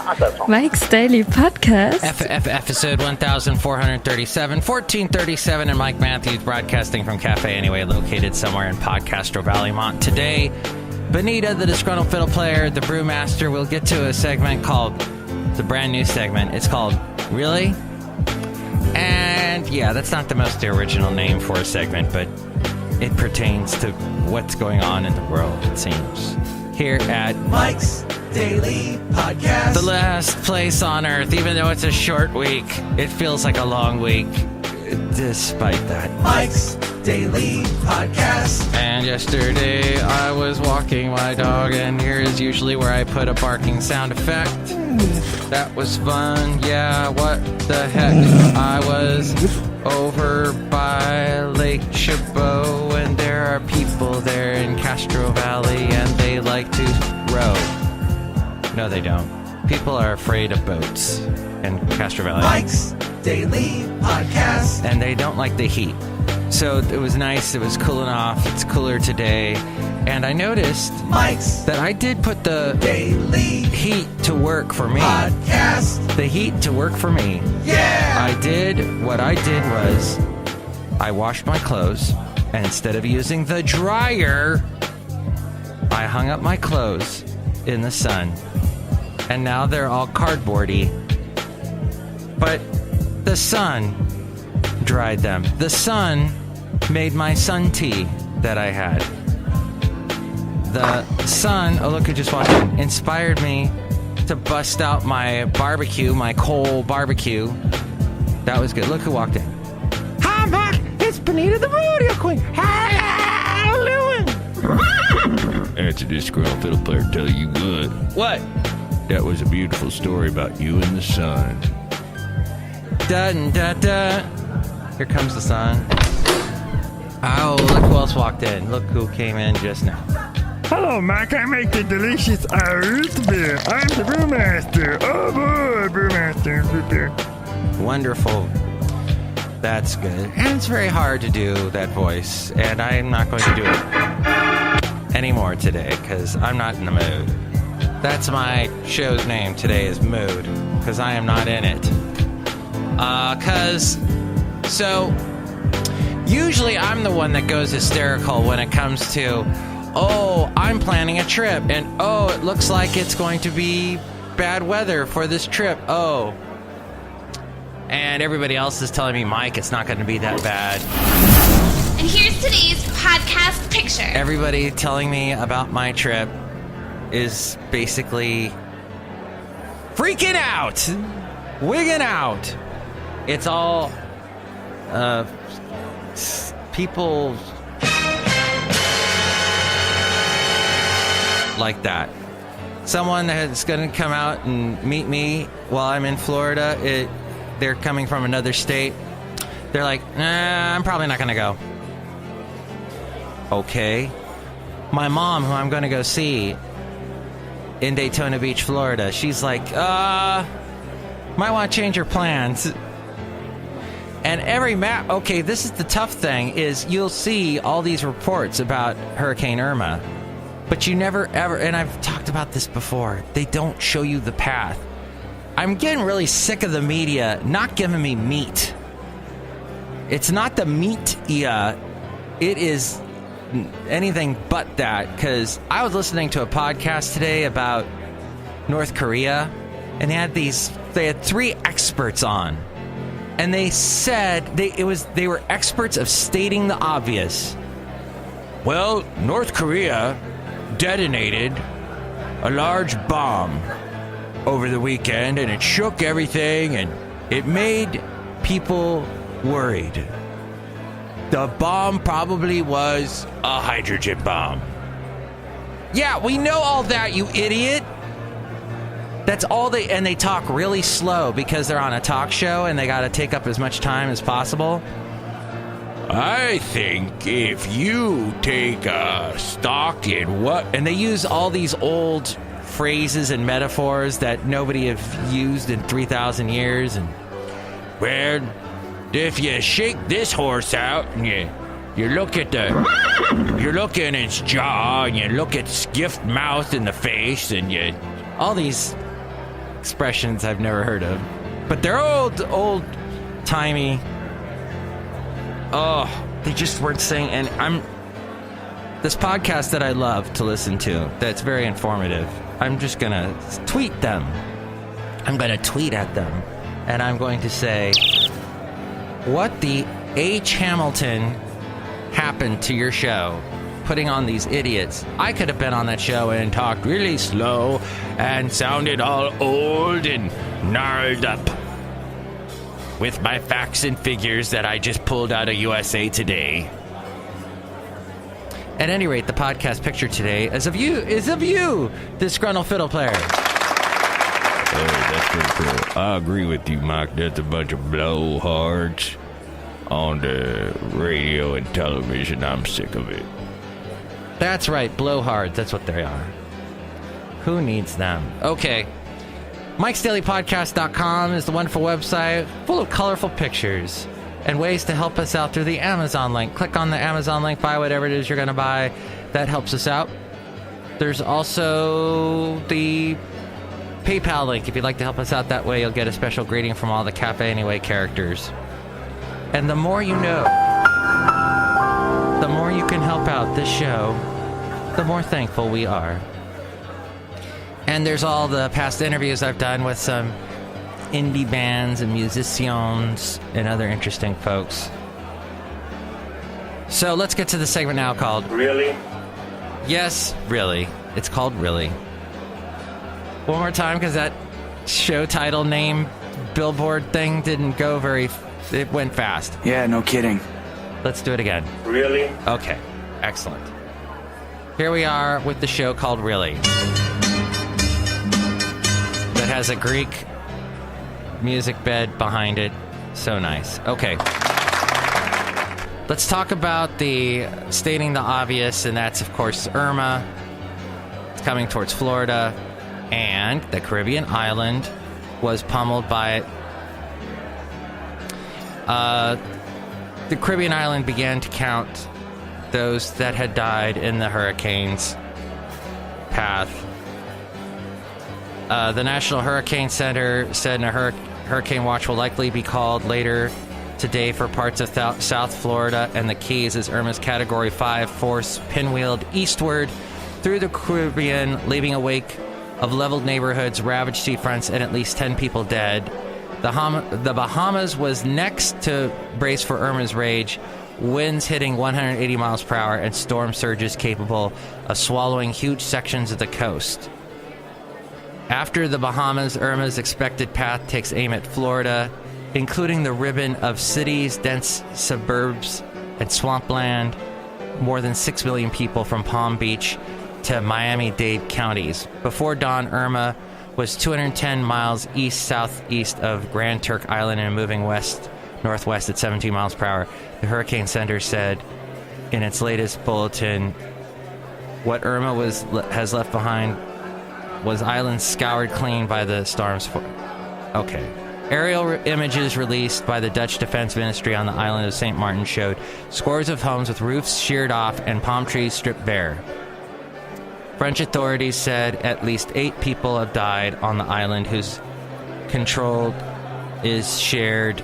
Mike's Daily Podcast. Episode 1437, and Mike Matthews broadcasting from Cafe Anyway, located somewhere in Podcastro Valleymont. Today, Benita, the disgruntled fiddle player, the brewmaster, will get to a segment called, the brand new segment. It's called Really? And yeah, that's not the most original name for a segment, but it pertains to what's going on in the world, it seems. Here at Mike's Daily Podcast. The last place on earth. Even though it's a short week, it feels like a long week, despite that. Mike's Daily Podcast. And yesterday I was walking my dog, and here is usually where I put a barking sound effect. That was fun. Yeah, what the heck? I was over by Lake Chabot, and there are people there in Castro Valley, and they like to row. No, they don't. People are afraid of boats in Castro Valley. Mike's Daily Podcast. And they don't like the heat. So it was nice. It was cooling off. It's cooler today. And I noticed that I did put the Daily heat to work for me. Podcast. The heat to work for me. Yeah! What I did was I washed my clothes, and instead of using the dryer, I hung up my clothes in the sun. And now they're all cardboardy. But the sun dried them. The sun made my sun tea that I had. The sun, oh look who just walked in, inspired me to bust out my barbecue, my coal barbecue. That was good. Look who walked in. Hi, Mike. It's Benita the Rodeo Queen. How you doing? Answer this disgruntled fiddle player tell you what. What? That was a beautiful story about you and the sun. Dun, dun, dun. Here comes the sun. Oh, look who else walked in. Look who came in just now. Hello, Mike. I make the delicious root beer. I'm the brewmaster. Oh, boy, brewmaster. Root beer. Wonderful. That's good. And it's very hard to do that voice, and I'm not going to do it anymore today because I'm not in the mood. That's my show's name today is Mood, because I am not in it. So usually I'm the one that goes hysterical when it comes to, oh, I'm planning a trip, and oh, it looks like it's going to be bad weather for this trip. Oh. And everybody else is telling me, Mike, it's not going to be that bad. And here's today's podcast picture. Everybody telling me about my trip is basically freaking out, wigging out. It's all people like that. Someone that's going to come out and meet me while I'm in Florida, they're coming from another state. They're like, nah, I'm probably not going to go. Okay. My mom, who I'm going to go see in Daytona Beach, Florida, she's like, might want to change your plans. And every map, okay, this is the tough thing, is you'll see all these reports about Hurricane Irma, but you never ever, and I've talked about this before, they don't show you the path. I'm getting really sick of the media not giving me meat. It's not the meat, it is anything but that, because I was listening to a podcast today about North Korea, and they had 3 experts on. And they said they were experts of stating the obvious. Well, North Korea detonated a large bomb over the weekend, and it shook everything, and it made people worried. The bomb probably was a hydrogen bomb. Yeah, we know all that, you idiot. That's all and they talk really slow because they're on a talk show and they got to take up as much time as possible. I think if you take a stock in what... And they use all these old phrases and metaphors that nobody have used in 3,000 years. And, well, if you shake this horse out and you look at its jaw and you look at its gift mouth in the face and all these expressions I've never heard of. But they're old-timey. Oh, they just weren't saying... And this podcast that I love to listen to, that's very informative, I'm just going to tweet them. I'm going to tweet at them. And I'm going to say, what the H. Hamilton happened to your show? Putting on these idiots. I could have been on that show and talked really slow and sounded all old and gnarled up with my facts and figures that I just pulled out of USA Today. At any rate, the podcast picture today is of you, disgruntled fiddle player. Hey, that's pretty cool. I agree with you, Mike. That's a bunch of blowhards on the radio and television. I'm sick of it. That's right, blowhards. That's what they are. Who needs them? Okay. MIKEs-DAILY-PODCAST.com is the wonderful website full of colorful pictures and ways to help us out through the Amazon link. Click on the Amazon link, buy whatever it is you're going to buy. That helps us out. There's also the PayPal link. If you'd like to help us out that way, you'll get a special greeting from all the Cafe Anyway characters. And the more you know, the more you can help out this show, the more thankful we are. And there's all the past interviews I've done with some indie bands and musicians and other interesting folks. So let's get to the segment now called Really? Yes, Really. It's called Really. One more time, because that show title name billboard thing didn't go it went fast. Yeah, no kidding. Let's do it again. Really? Okay, excellent. Here we are with the show called Really. That has a Greek music bed behind it. So nice. Okay. Let's talk about the stating the obvious, and that's, of course, Irma. It's coming towards Florida, and the Caribbean island was pummeled by it. The Caribbean island began to count those that had died in the hurricane's path. The National Hurricane Center said a hurricane watch will likely be called later today for parts of South Florida and the Keys as Irma's Category 5 force pinwheeled eastward through the Caribbean, leaving a wake of leveled neighborhoods, ravaged seafronts, and at least 10 people dead. The Bahamas was next to brace for Irma's rage, winds hitting 180 miles per hour and storm surges capable of swallowing huge sections of the coast. After the Bahamas, Irma's expected path takes aim at Florida, including the ribbon of cities, dense suburbs, and swampland, more than 6 million people from Palm Beach to Miami-Dade counties. Before dawn, Irma was 210 miles east-southeast of Grand Turk Island and moving west-northwest at 17 miles per hour. The Hurricane Center said in its latest bulletin, what Irma has left behind was islands scoured clean by the storm's... Okay. Aerial images released by the Dutch Defense Ministry on the island of St. Martin showed scores of homes with roofs sheared off and palm trees stripped bare. French authorities said at least 8 people have died on the island whose control is shared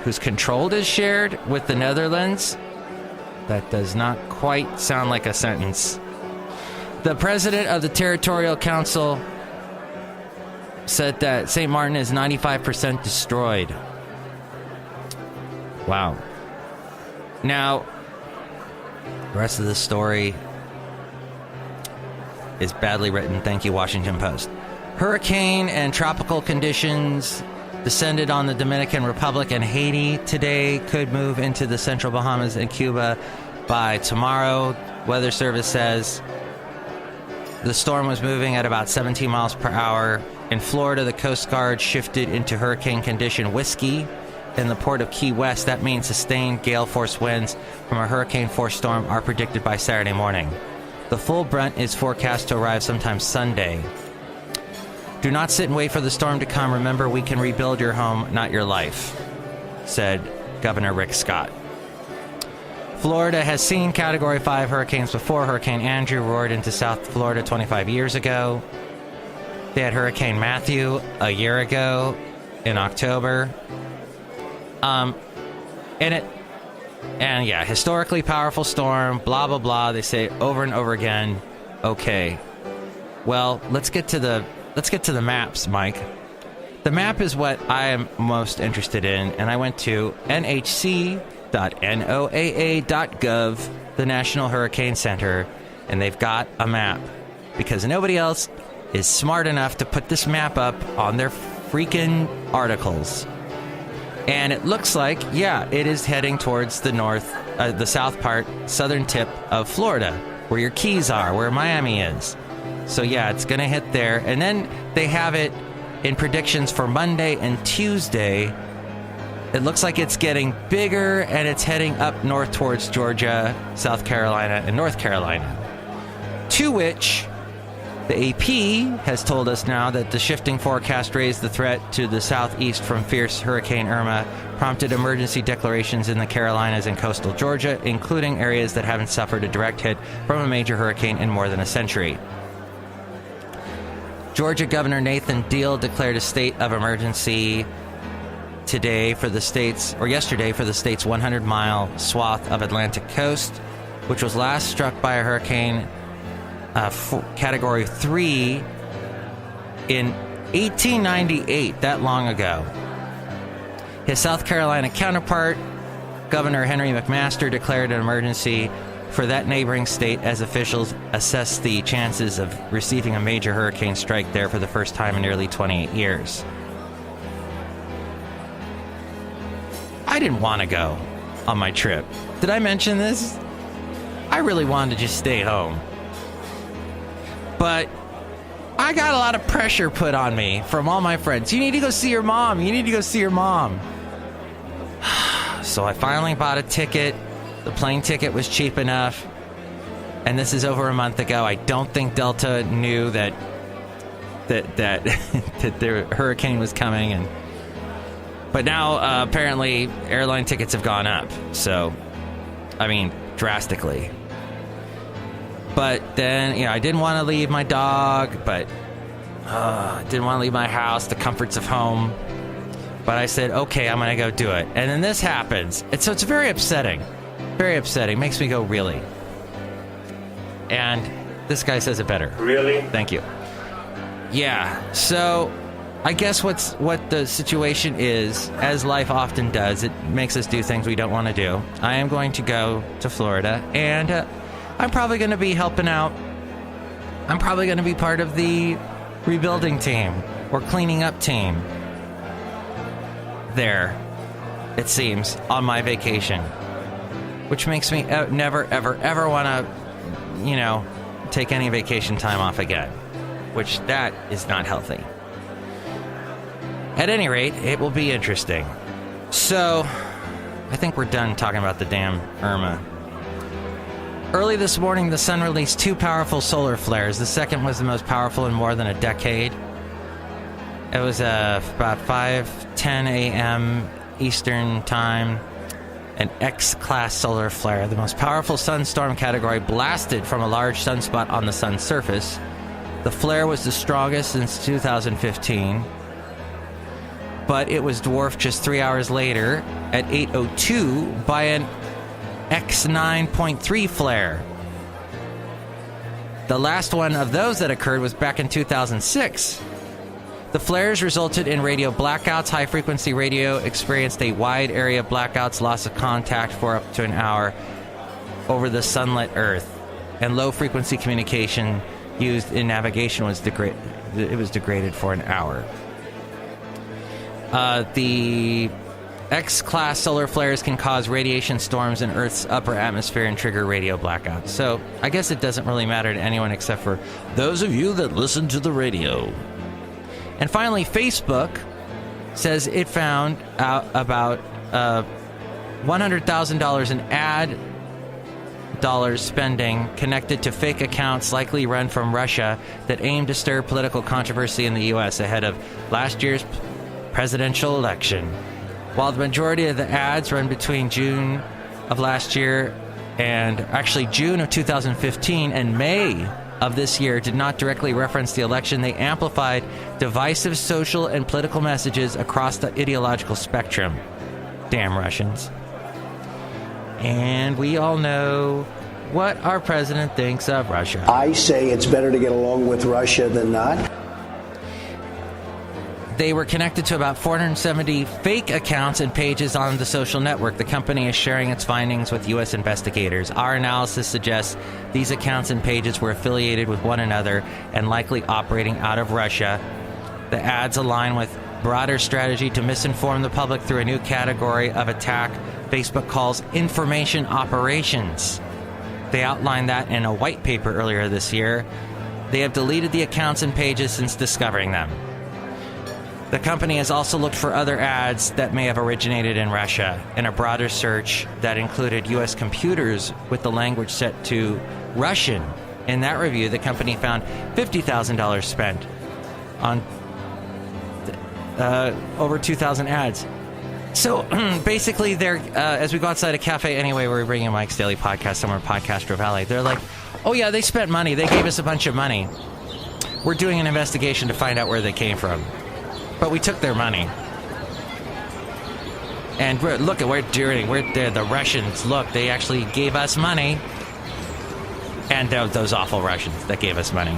with the Netherlands. That does not quite sound like a sentence. The president of the Territorial Council said that St. Martin is 95% destroyed. Wow. Now, the rest of the story is badly written. Thank you, Washington Post. Hurricane and tropical conditions descended on the Dominican Republic and Haiti today, could move into the central Bahamas and Cuba by tomorrow. Weather Service says the storm was moving at about 17 miles per hour. In Florida, the Coast Guard shifted into hurricane condition Whiskey. In the port of Key West, that means sustained gale force winds from a hurricane-force storm are predicted by Saturday morning. The full brunt is forecast to arrive sometime Sunday. Do not sit and wait for the storm to come. Remember, we can rebuild your home, not your life, said Governor Rick Scott. Florida has seen Category 5 hurricanes before. Hurricane Andrew roared into South Florida 25 years ago. They had Hurricane Matthew a year ago in October. And yeah, historically powerful storm, blah, blah, blah. They say over and over again. Okay. Well, let's get to the maps, Mike. The map is what I am most interested in, and I went to nhc.noaa.gov, the National Hurricane Center, and they've got a map because nobody else is smart enough to put this map up on their freaking articles. And it looks like, yeah, it is heading towards the the southern tip of Florida, where your Keys are, where Miami is. So yeah, it's going to hit there. And then they have it in predictions for Monday and Tuesday. It looks like it's getting bigger, and it's heading up north towards Georgia, South Carolina, and North Carolina. To which the AP has told us now that the shifting forecast raised the threat to the southeast from fierce Hurricane Irma, prompted emergency declarations in the Carolinas and coastal Georgia, including areas that haven't suffered a direct hit from a major hurricane in more than a century. Georgia Governor Nathan Deal declared a state of emergency yesterday for the state's 100-mile swath of Atlantic coast, which was last struck by a hurricane Category 3 in 1898, that long ago. His South Carolina counterpart, Governor Henry McMaster, declared an emergency for that neighboring state as officials assess the chances of receiving a major hurricane strike there for the first time in nearly 28 years. I didn't want to go on my trip. Did I mention this? I really wanted to just stay home. But I got a lot of pressure put on me from all my friends. You need to go see your mom. You need to go see your mom. So I finally bought a ticket. The plane ticket was cheap enough. And this is over a month ago. I don't think Delta knew that their hurricane was coming. But now, apparently, airline tickets have gone up. So, I mean, drastically. But then, I didn't want to leave my dog, but I didn't want to leave my house, the comforts of home. But I said, okay, I'm going to go do it. And then this happens. So it's very upsetting. Very upsetting. Makes me go, really? And this guy says it better. Really? Thank you. Yeah, so I guess what the situation is, as life often does, it makes us do things we don't want to do. I am going to go to Florida, and I'm probably going to be helping out. I'm probably going to be part of the rebuilding team or cleaning up team there, it seems, on my vacation. Which makes me never, ever, ever want to, take any vacation time off again. Which, that is not healthy. At any rate, it will be interesting. So, I think we're done talking about the damn Irma. Early this morning, the sun released 2 powerful solar flares. The second was the most powerful in more than a decade. It was about 5:10 a.m. Eastern Time. An X-class solar flare, the most powerful sunstorm category, blasted from a large sunspot on the sun's surface. The flare was the strongest since 2015, but it was dwarfed just 3 hours later at 8:02 by an X9.3 flare. The last one of those that occurred was back in 2006. The flares resulted in radio blackouts. High-frequency radio experienced a wide area blackouts, loss of contact for up to an hour over the sunlit Earth, and low-frequency communication used in navigation was degraded for an hour. The X-class solar flares can cause radiation storms in Earth's upper atmosphere and trigger radio blackouts. So I guess it doesn't really matter to anyone except for those of you that listen to the radio. And finally, Facebook says it found out about $100,000 in ad dollars spending connected to fake accounts likely run from Russia that aim to stir political controversy in the U.S. ahead of last year's presidential election. While the majority of the ads run between June of last year and actually June of 2015 and May of this year did not directly reference the election. They amplified divisive social and political messages across the ideological spectrum. Damn Russians. And we all know what our president thinks of Russia. I say it's better to get along with Russia than not. They were connected to about 470 fake accounts and pages on the social network. The company is sharing its findings with U.S. investigators. Our analysis suggests these accounts and pages were affiliated with one another and likely operating out of Russia. The ads align with broader strategy to misinform the public through a new category of attack Facebook calls information operations. They outlined that in a white paper earlier this year. They have deleted the accounts and pages since discovering them. The company has also looked for other ads that may have originated in Russia in a broader search that included U.S. computers with the language set to Russian. In that review, the company found $50,000 spent on over 2,000 ads. So basically, they're as we go outside a cafe anyway, we're bringing Mike's Daily Podcast somewhere in Podcastro Valley. They're like, oh yeah, they spent money. They gave us a bunch of money. We're doing an investigation to find out where they came from. But we took their money. And look at what we're doing. The Russians, look, they actually gave us money. And those awful Russians that gave us money.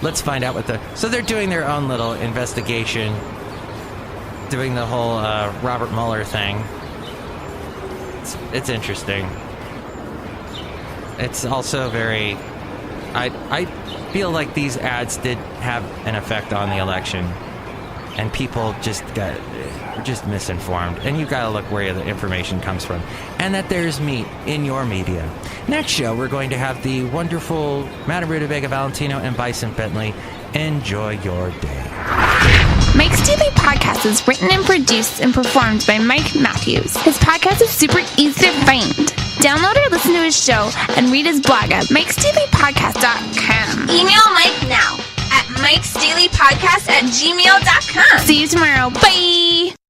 Let's find out so they're doing their own little investigation. Doing the whole Robert Mueller thing. It's interesting. It's also very... I feel like these ads did have an effect on the election, and people just were misinformed. And you've got to look where the information comes from, and that there's meat in your media. Next show, we're going to have the wonderful Madame Rutabaga Valentino and Bison Bentley. Enjoy your day. Mike's Daily Podcast is written and produced and performed by Mike Matthews. His podcast is super easy to find. Download or listen to his show and read his blog at MIKEs-DAILY-PODCAST.com. Email Mike now at MIKES-DAILY-PODCAST@gmail.com. See you tomorrow. Bye!